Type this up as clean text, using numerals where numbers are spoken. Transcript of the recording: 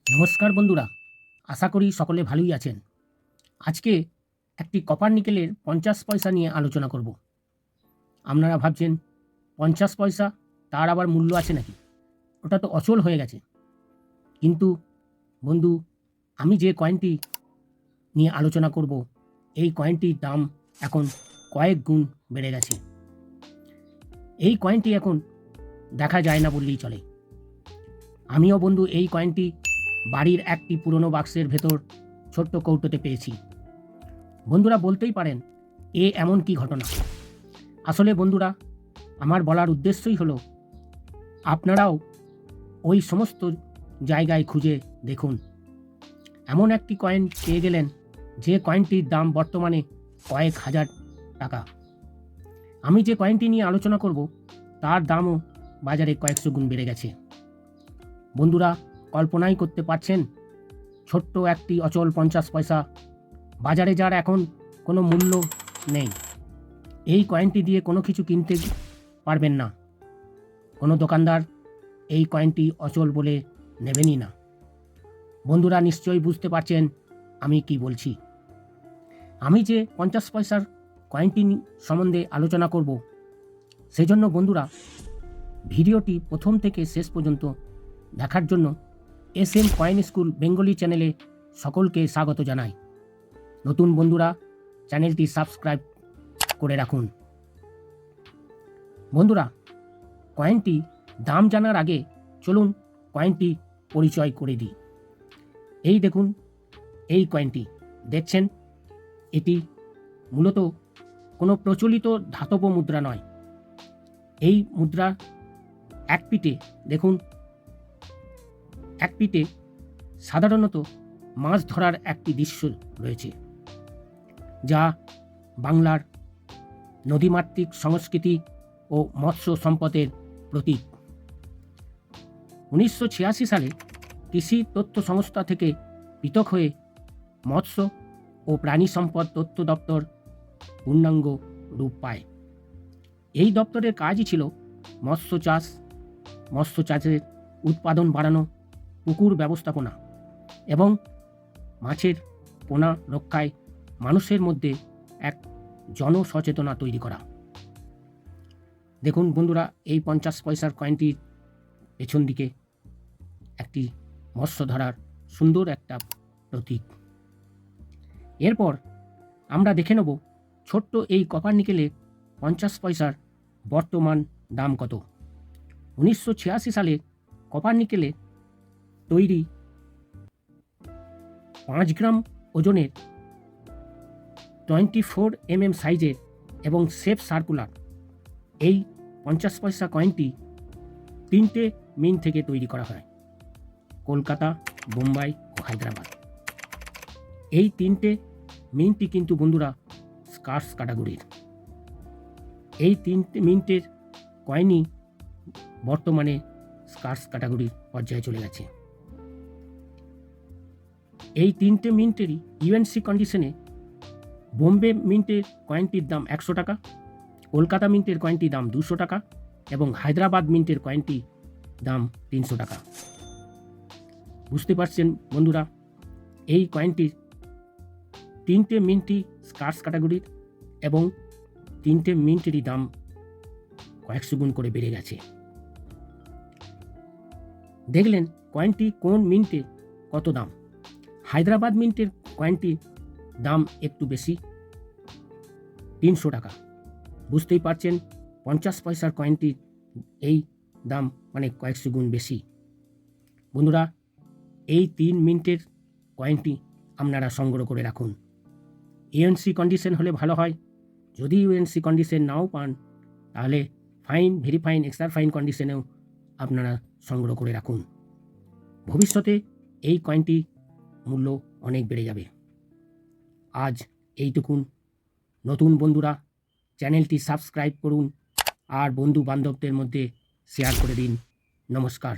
নমস্কার বন্ধুরা, আশা করি সকলে ভালোই আছেন। আজকে একটি কপার নিকেলের 50 পয়সা নিয়ে আলোচনা করব। আপনারা ভাবছেন 50 পয়সা, তার আবার মূল্য আছে নাকি? ওটা তো অচল হয়ে গেছে। কিন্তু বন্ধু, আমি যে কয়েনটি নিয়ে আলোচনা করব, এই কয়েনটির দাম এখন কয়েক গুণ বেড়ে গেছে। এই কয়েনটি এখন দেখা যায় না বললেই চলে। আমিও বন্ধু এই কয়েনটি বাড়ির একটি পুরনো বাক্সের ভেতর ছোট্ট কৌটোতে পেয়েছি। বন্ধুরা বলতেই পারেন, এ এমন কি ঘটনা। আসলে বন্ধুরা, আমার বলার উদ্দেশ্যই হলো আপনারাও ওই সমস্ত জায়গায় খুঁজে দেখুন। এমন একটি কয়েন পেয়ে গেলেন যে কয়েনটির দাম বর্তমানে কয়েক হাজার টাকা। আমি যে কয়েনটি নিয়ে আলোচনা করব তার দামও বাজারে কয়েকশো গুণ বেড়ে গেছে। বন্ধুরা, কল্পনাই করতে পারছেন, ছোট্ট একটি অচল 50 পয়সা, বাজারে যার এখন কোনো মূল্য নেই। এই কয়েনটি দিয়ে কোনো কিছু কিনতে পারবেন না। কোনো দোকানদার এই কয়েনটি অচল বলে নেবেনই না। বন্ধুরা নিশ্চয়ই বুঝতে পারছেন আমি কি বলছি। আমি যে 50 পয়সার কয়েনটি সম্বন্ধে আলোচনা করব, সেজন্য বন্ধুরা ভিডিওটি প্রথম থেকে শেষ পর্যন্ত দেখার জন্য SM কয়েন স্কুল বেঙ্গলি চ্যানেলে সকলকে স্বাগত জানাই। নতুন বন্ধুরা চ্যানেলটি সাবস্ক্রাইব করে রাখুন। বন্ধুরা, কয়েনটি দাম জানার আগে চলুন কয়েনটি পরিচয় করে দিই। এই দেখুন, এই কয়েনটি দেখছেন, এটি মূলত কোনো প্রচলিত ধাতব মুদ্রা নয়। এই মুদ্রা এক পিঠে দেখুন, এক পিঠে সাধারণত মাছ ধরার একটি দৃশ্য রয়েছে, যা বাংলার নদীমাতৃক সংস্কৃতি ও মৎস্য সম্পদের প্রতীক। 1986 সালে কৃষি তথ্য সংস্থা থেকে পৃথক হয়ে মৎস্য ও প্রাণী সম্পদ তথ্য দপ্তর পূর্ণাঙ্গ রূপ পায়। এই দপ্তরের কাজই ছিল মৎস্য চাষের উৎপাদন বাড়ানো, পুকুর ব্যবস্থাপনা এবং মাছের পোনা রক্ষায় মানুষের মধ্যে এক জনসচেতনা তৈরি করা। দেখুন বন্ধুরা, এই 50 পয়সার কয়েনটির পেছন দিকে একটি মৎস্য ধরার সুন্দর একটা প্রতীক। এরপর আমরা দেখে নেব ছোট্ট এই কপার নিকেলের 50 পয়সার বর্তমান দাম কত। 1986 সালে কপার নিকেলে তৈরি 5 গ্রাম ওজনের 24 mm সাইজের এবং শেপ সার্কুলার এই 50 পয়সা কয়েনটি 3টে মিন্ট থেকে তৈরি করা হয়, কলকাতা, বোম্বাই ও হায়দ্রাবাদ। এই 3টে মিন্টই কিন্তু বন্ধুরা স্কার্স ক্যাটাগরির। এই 3টে মিন্টের কয়েনই বর্তমানে স্কার্স ক্যাটাগরির পর্যায়ে চলে গেছে। এই 3টে মিন্টেরই UNC কন্ডিশনে বোম্বে মিন্টের কয়েনটির দাম 100 টাকা, কলকাতা মিন্টের কয়েনটির দাম 200 টাকা এবং হায়দ্রাবাদ মিন্টের কয়েনটির দাম 300 টাকা। বুঝতে পারছেন বন্ধুরা, এই কয়েনটির 3টে মিন্টই স্কার্স ক্যাটাগরির এবং 3টে মিন্টেরই দাম কয়েকশো গুণ করে বেড়ে গেছে। দেখলেন কয়েনটি কোন মিন্টে কত দাম। হায়দ্রাবাদ মিন্টের কয়েনটির দাম একটু বেশি, 300 টাকা। বুঝতেই পারছেন 50 পয়সার কয়েনটির এই দাম মানে কয়েকশো গুণ বেশি। বন্ধুরা, এই 3 মিনিটের কয়েনটি আপনারা সংগ্রহ করে রাখুন। UNC কন্ডিশন হলে ভালো হয়। যদি UNC কন্ডিশন নাও পান, তাহলে fine, very fine, extra fine কন্ডিশনেও আপনারা সংগ্রহ করে রাখুন। ভবিষ্যতে এই কয়েনটি মূল্য অনেক বেড়ে যাবে। আজ এইটুকুন। নতুন বন্ধুরা চ্যানেলটি সাবস্ক্রাইব করুন আর বন্ধু বান্ধবদের মধ্যে শেয়ার করে দিন। নমস্কার।